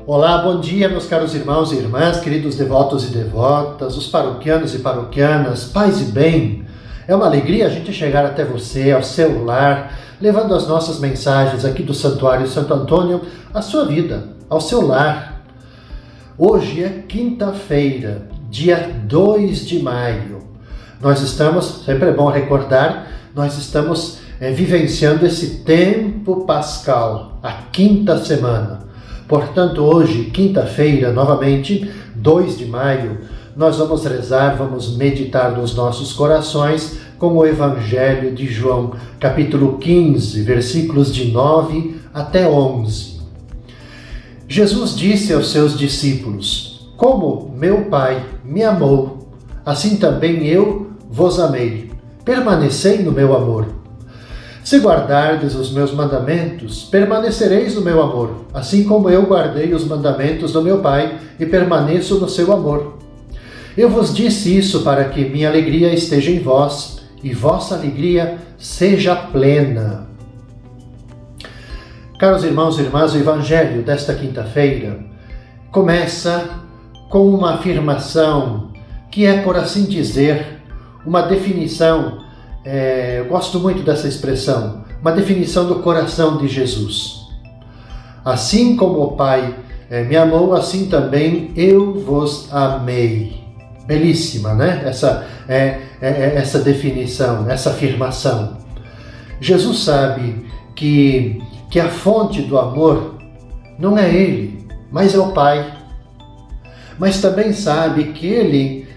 Olá, bom dia, meus caros irmãos e irmãs, queridos devotos e devotas, os paroquianos e paroquianas, paz e bem. É uma alegria a gente chegar até você, ao seu lar, levando as nossas mensagens aqui do Santuário Santo Antônio à sua vida, ao seu lar. Hoje é quinta-feira, dia 2 de maio. Nós estamos, sempre é bom recordar, nós estamos vivenciando esse tempo pascal, a quinta semana. Portanto, hoje, quinta-feira, novamente, 2 de maio, nós vamos rezar, vamos meditar nos nossos corações com o Evangelho de João, capítulo 15, versículos de 9 até 11. Jesus disse aos seus discípulos: "Como meu Pai me amou, assim também eu vos amei. Permanecei no meu amor. Se guardardes os meus mandamentos, permanecereis no meu amor, assim como eu guardei os mandamentos do meu Pai e permaneço no seu amor. Eu vos disse isso para que minha alegria esteja em vós e vossa alegria seja plena." Caros irmãos e irmãs, o Evangelho desta quinta-feira começa com uma afirmação que é, por assim dizer, uma definição. Eu gosto muito dessa expressão, uma definição do coração de Jesus. Assim como o Pai me amou, assim também eu vos amei. Belíssima, né? Essa definição, essa afirmação. Jesus sabe que a fonte do amor não é Ele, mas é o Pai. Mas também sabe que Ele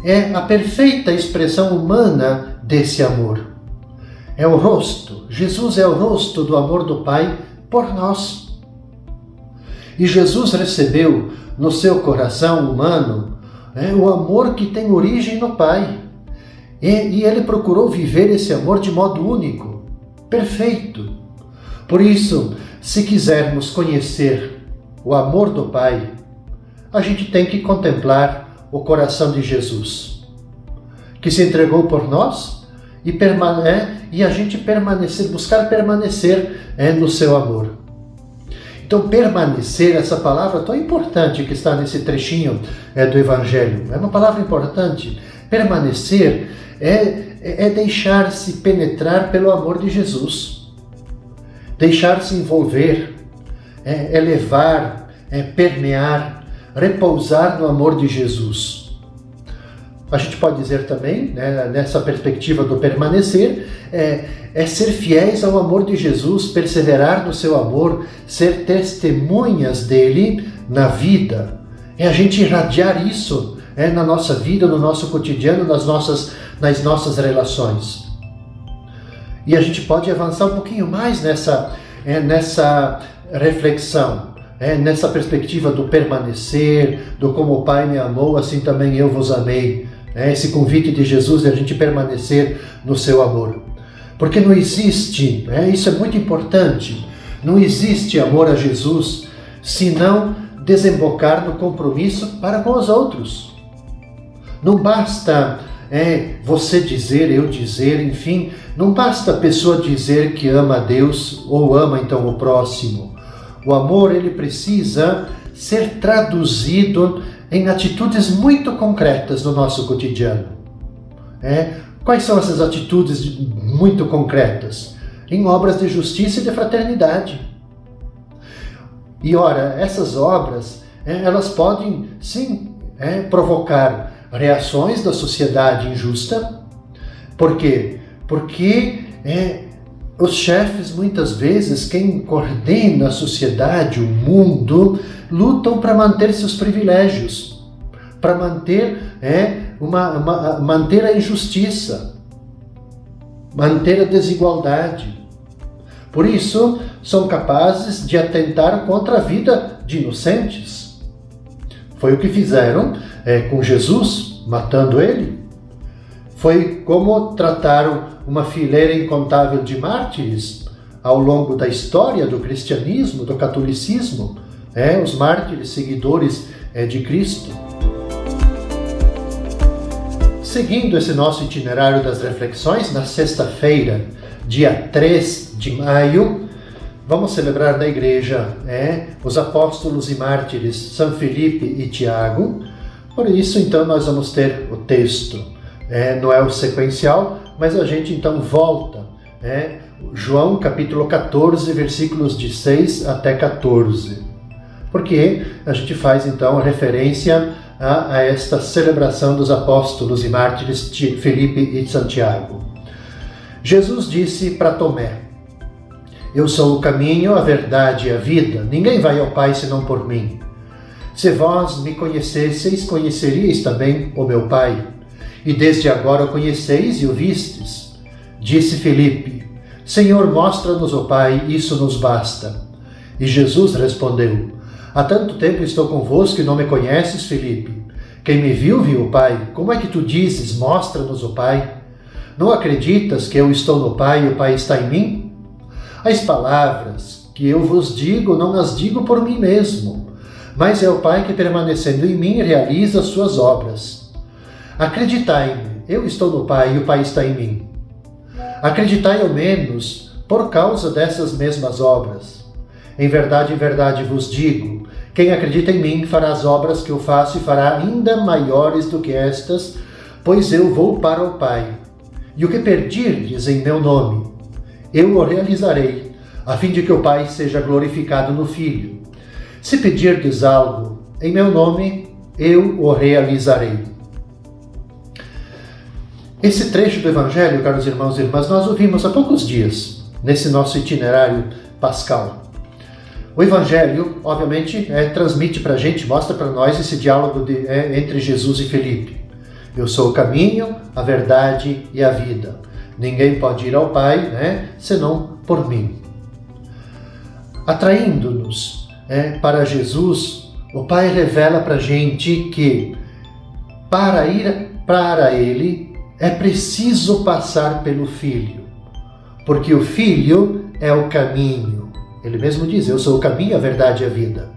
é a perfeita expressão humana desse amor. É o rosto, Jesus é o rosto do amor do Pai por nós. E Jesus recebeu no seu coração humano o amor que tem origem no Pai. E ele procurou viver esse amor de modo único, perfeito. Por isso, se quisermos conhecer o amor do Pai, a gente tem que contemplar o coração de Jesus, que se entregou por nós e a gente buscar permanecer no seu amor. Então, permanecer, essa palavra tão importante que está nesse trechinho do Evangelho, é uma palavra importante. Permanecer é deixar-se penetrar pelo amor de Jesus, deixar-se envolver, levar, permear, repousar no amor de Jesus. A gente pode dizer também, nessa perspectiva do permanecer, é ser fiéis ao amor de Jesus, perseverar no seu amor, ser testemunhas dele na vida. É a gente irradiar isso na nossa vida, no nosso cotidiano, nas nossas relações. E a gente pode avançar um pouquinho mais nessa reflexão. Nessa perspectiva do permanecer, do como o Pai me amou, assim também eu vos amei. Esse convite de Jesus de a gente permanecer no seu amor. Porque não existe, isso é muito importante, não existe amor a Jesus se não desembocar no compromisso para com os outros. Não basta você dizer, eu dizer, enfim, não basta a pessoa dizer que ama a Deus ou ama então o próximo. O amor, ele precisa ser traduzido em atitudes muito concretas no nosso cotidiano. Quais são essas atitudes muito concretas? Em obras de justiça e de fraternidade. E ora, essas obras, elas podem, sim, provocar reações da sociedade injusta. Por quê? Porque os chefes, muitas vezes, quem coordena a sociedade, o mundo, lutam para manter seus privilégios, para manter, manter a injustiça, manter a desigualdade. Por isso, são capazes de atentar contra a vida de inocentes. Foi o que fizeram com Jesus, matando ele. Foi como trataram uma fileira incontável de mártires ao longo da história do cristianismo, do catolicismo, os mártires seguidores de Cristo. Seguindo esse nosso itinerário das reflexões, na sexta-feira, dia 3 de maio, vamos celebrar na igreja os apóstolos e mártires São Felipe e Tiago. Por isso, então, nós vamos ter o texto. Não é o sequencial, mas a gente então volta. João capítulo 14, versículos de 6 até 14. Porque a gente faz então referência a esta celebração dos apóstolos e mártires Felipe e Santiago. Jesus disse para Tomé: eu sou o caminho, a verdade e a vida. Ninguém vai ao Pai senão por mim. Se vós me conhecesseis, conheceríeis também o meu Pai. E desde agora o conheceis e o vistes. Disse Felipe: Senhor, mostra-nos o Pai, isso nos basta. E Jesus respondeu: há tanto tempo estou convosco e não me conheces, Felipe. Quem me viu, viu o Pai. Como é que tu dizes, mostra-nos o Pai? Não acreditas que eu estou no Pai e o Pai está em mim? As palavras que eu vos digo, não as digo por mim mesmo, mas é o Pai que, permanecendo em mim, realiza as suas obras. Acreditai-me, eu estou no Pai e o Pai está em mim. Acreditai ao menos por causa dessas mesmas obras. Em verdade vos digo, quem acredita em mim fará as obras que eu faço e fará ainda maiores do que estas, pois eu vou para o Pai. E o que pedirdes em meu nome, eu o realizarei, a fim de que o Pai seja glorificado no Filho. Se pedirdes algo em meu nome, eu o realizarei. Esse trecho do Evangelho, caros irmãos e irmãs, nós ouvimos há poucos dias, nesse nosso itinerário pascal. O Evangelho, obviamente, transmite para a gente, mostra para nós esse diálogo entre Jesus e Felipe. Eu sou o caminho, a verdade e a vida. Ninguém pode ir ao Pai, senão por mim. Atraindo-nos para Jesus, o Pai revela para a gente que para ir para Ele é preciso passar pelo Filho, porque o Filho é o caminho. Ele mesmo diz: eu sou o caminho, a verdade e a vida.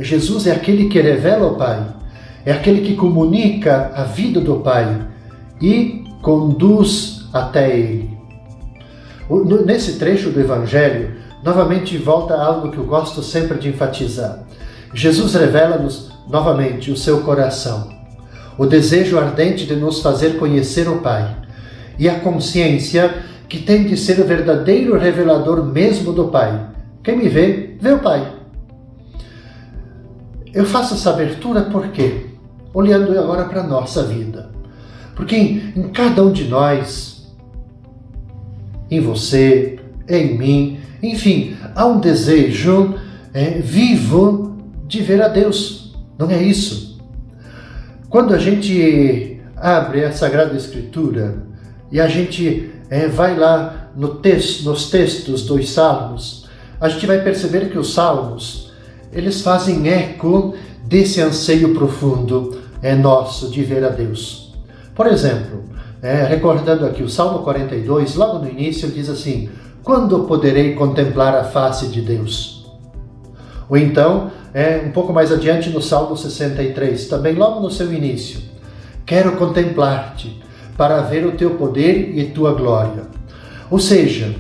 Jesus é aquele que revela o Pai, é aquele que comunica a vida do Pai e conduz até Ele. Nesse trecho do Evangelho, novamente volta algo que eu gosto sempre de enfatizar. Jesus revela-nos novamente o seu coração, o desejo ardente de nos fazer conhecer o Pai e a consciência que tem de ser o verdadeiro revelador mesmo do Pai. Quem me vê, vê o Pai. Eu faço essa abertura por quê? Olhando agora para a nossa vida. Porque em cada um de nós, em você, em mim, enfim, há um desejo vivo de ver a Deus. Não é isso? Quando a gente abre a Sagrada Escritura e a gente vai lá nos textos dos Salmos, a gente vai perceber que os Salmos, eles fazem eco desse anseio profundo nosso de ver a Deus. Por exemplo, recordando aqui o Salmo 42, logo no início diz assim: quando poderei contemplar a face de Deus? Ou então, um pouco mais adiante no Salmo 63, também logo no seu início: quero contemplar-te para ver o teu poder e tua glória. Ou seja,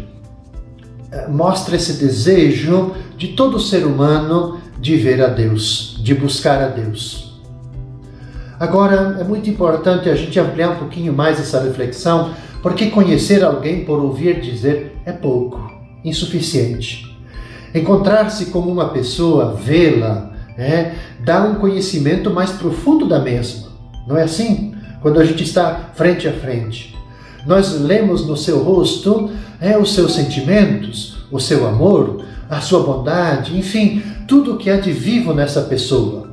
mostra esse desejo de todo ser humano de ver a Deus, de buscar a Deus. Agora, é muito importante a gente ampliar um pouquinho mais essa reflexão, porque conhecer alguém por ouvir dizer é pouco, insuficiente. Encontrar-se com uma pessoa, vê-la, dá um conhecimento mais profundo da mesma. Não é assim? Quando a gente está frente a frente. Nós lemos no seu rosto os seus sentimentos, o seu amor, a sua bondade, enfim, tudo o que há de vivo nessa pessoa.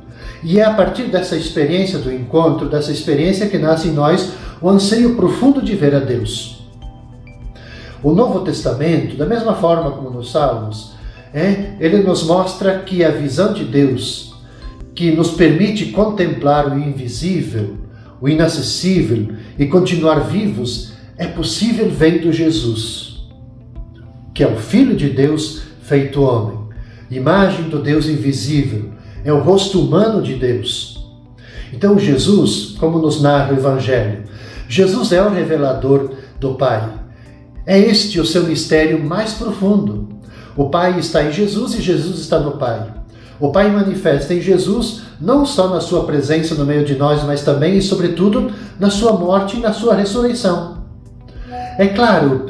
E é a partir dessa experiência do encontro, dessa experiência que nasce em nós o anseio profundo de ver a Deus. O Novo Testamento, da mesma forma como nos Salmos, ele nos mostra que a visão de Deus, que nos permite contemplar o invisível, o inacessível e continuar vivos, é possível vendo Jesus, que é o Filho de Deus feito homem, imagem do Deus invisível, é o rosto humano de Deus. Então Jesus, como nos narra o Evangelho, Jesus é o revelador do Pai. É este o seu mistério mais profundo, O Pai está em Jesus e Jesus está no Pai. O Pai manifesta em Jesus não só na sua presença no meio de nós, mas também e sobretudo na sua morte e na sua ressurreição. É claro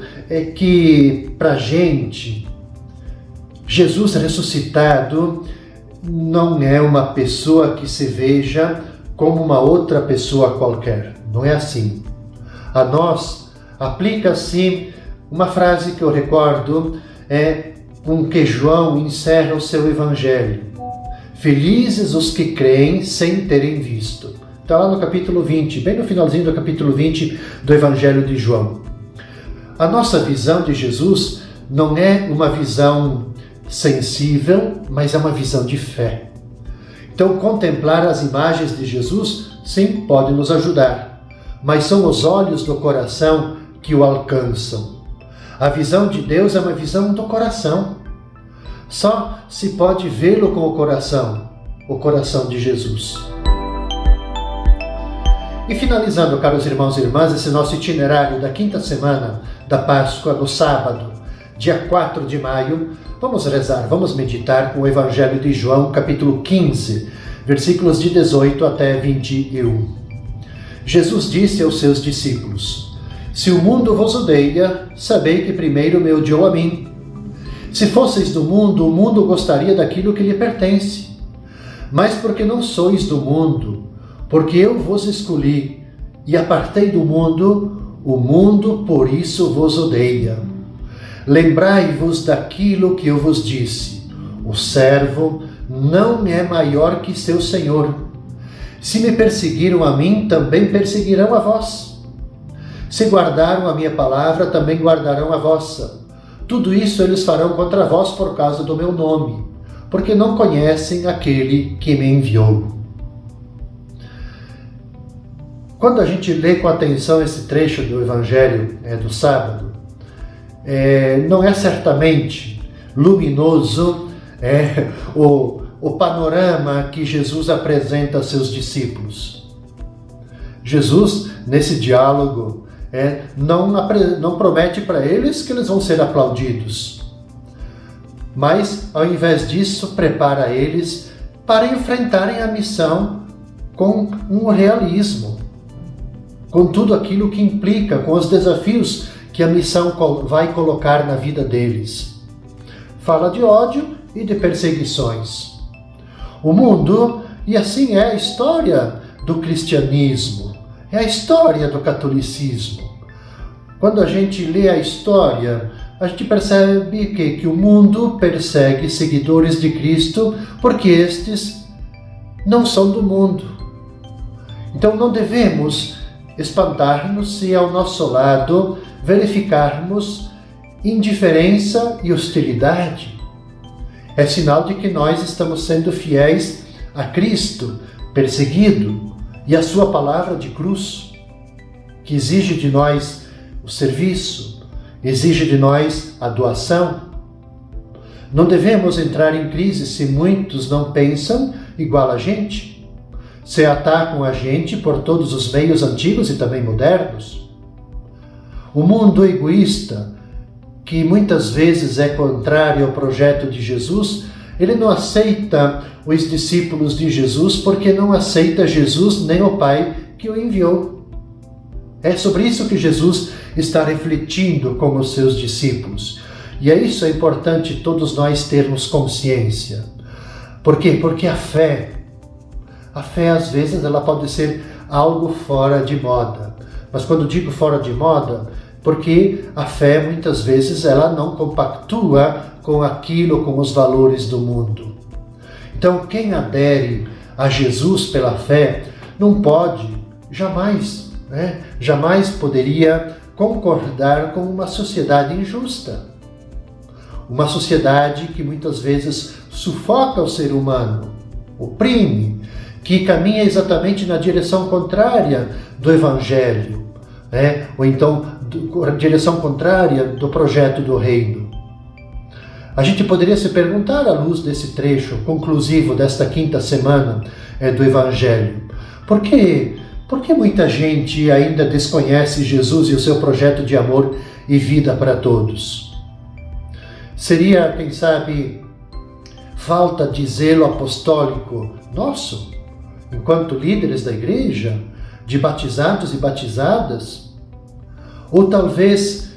que para a gente, Jesus ressuscitado não é uma pessoa que se veja como uma outra pessoa qualquer. Não é assim. A nós aplica-se uma frase que eu recordo, com que João encerra o seu evangelho. Felizes os que creem sem terem visto. Está lá no capítulo 20, bem no finalzinho do capítulo 20 do evangelho de João. A nossa visão de Jesus não é uma visão sensível, mas é uma visão de fé. Então, contemplar as imagens de Jesus, sim, pode nos ajudar, mas são os olhos do coração que o alcançam. A visão de Deus é uma visão do coração. Só se pode vê-lo com o coração de Jesus. E finalizando, caros irmãos e irmãs, esse nosso itinerário da quinta semana da Páscoa, no sábado, dia 4 de maio, vamos rezar, vamos meditar com o Evangelho de João, capítulo 15, versículos de 18 até 21. Jesus disse aos seus discípulos: Se o mundo vos odeia, sabei que primeiro me odiou a mim. Se fosseis do mundo, o mundo gostaria daquilo que lhe pertence. Mas porque não sois do mundo, porque eu vos escolhi e apartei do mundo, o mundo por isso vos odeia. Lembrai-vos daquilo que eu vos disse: o servo não é maior que seu senhor. Se me perseguiram a mim, também perseguirão a vós. Se guardaram a minha palavra, também guardarão a vossa. Tudo isso eles farão contra vós por causa do meu nome, porque não conhecem aquele que me enviou. Quando a gente lê com atenção esse trecho do Evangelho do sábado, não é certamente luminoso o panorama que Jesus apresenta a seus discípulos. Jesus, nesse diálogo, não promete para eles que eles vão ser aplaudidos, mas, ao invés disso, prepara eles para enfrentarem a missão com um realismo, com tudo aquilo que implica, com os desafios que a missão vai colocar na vida deles. Fala de ódio e de perseguições. O mundo, e assim é a história do cristianismo, é a história do catolicismo. Quando a gente lê a história, a gente percebe que o mundo persegue seguidores de Cristo porque estes não são do mundo. Então não devemos espantar-nos se ao nosso lado verificarmos indiferença e hostilidade. É sinal de que nós estamos sendo fiéis a Cristo, perseguido, e a sua palavra de cruz, que exige de nós o serviço, exige de nós a doação. Não devemos entrar em crise se muitos não pensam igual a gente, se atacam a gente por todos os meios antigos e também modernos. O mundo egoísta, que muitas vezes é contrário ao projeto de Jesus, ele não aceita os discípulos de Jesus porque não aceita Jesus nem o Pai que o enviou. É sobre isso que Jesus está refletindo com os seus discípulos. E isso é importante todos nós termos consciência. Por quê? Porque a fé às vezes ela pode ser algo fora de moda. Mas quando digo fora de moda, porque a fé muitas vezes ela não compactua com aquilo, com os valores do mundo. Então quem adere a Jesus pela fé não pode, jamais poderia concordar com uma sociedade injusta. Uma sociedade que muitas vezes sufoca o ser humano, oprime, que caminha exatamente na direção contrária do Evangelho, ou então direção contrária do projeto do reino. A gente poderia se perguntar, à luz desse trecho conclusivo desta quinta semana do Evangelho, por que muita gente ainda desconhece Jesus e o seu projeto de amor e vida para todos? Seria, quem sabe, falta de zelo apostólico nosso, enquanto líderes da igreja, de batizados e batizadas? Ou talvez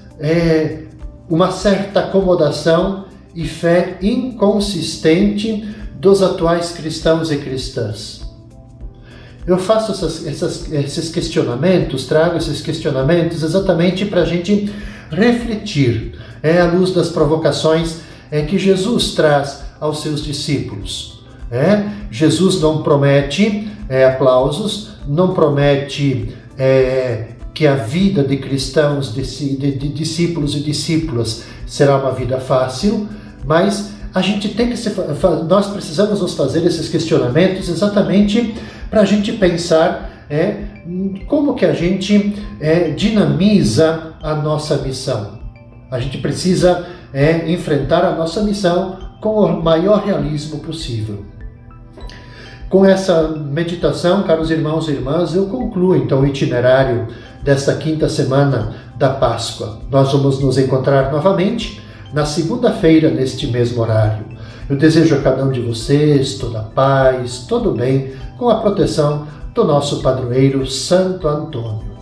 uma certa acomodação e fé inconsistente dos atuais cristãos e cristãs? Eu faço esses questionamentos, trago esses questionamentos exatamente para a gente refletir, à luz das provocações que Jesus traz aos seus discípulos. Jesus não promete aplausos, não promete que a vida de cristãos, de discípulos e discípulas será uma vida fácil, mas a gente tem que nós precisamos nos fazer esses questionamentos exatamente para a gente pensar como que a gente dinamiza a nossa missão. A gente precisa enfrentar a nossa missão com o maior realismo possível. Com essa meditação, caros irmãos e irmãs, eu concluo então o itinerário desta quinta semana da Páscoa. Nós vamos nos encontrar novamente na segunda-feira, neste mesmo horário. Eu desejo a cada um de vocês toda a paz, todo o bem, com a proteção do nosso padroeiro Santo Antônio.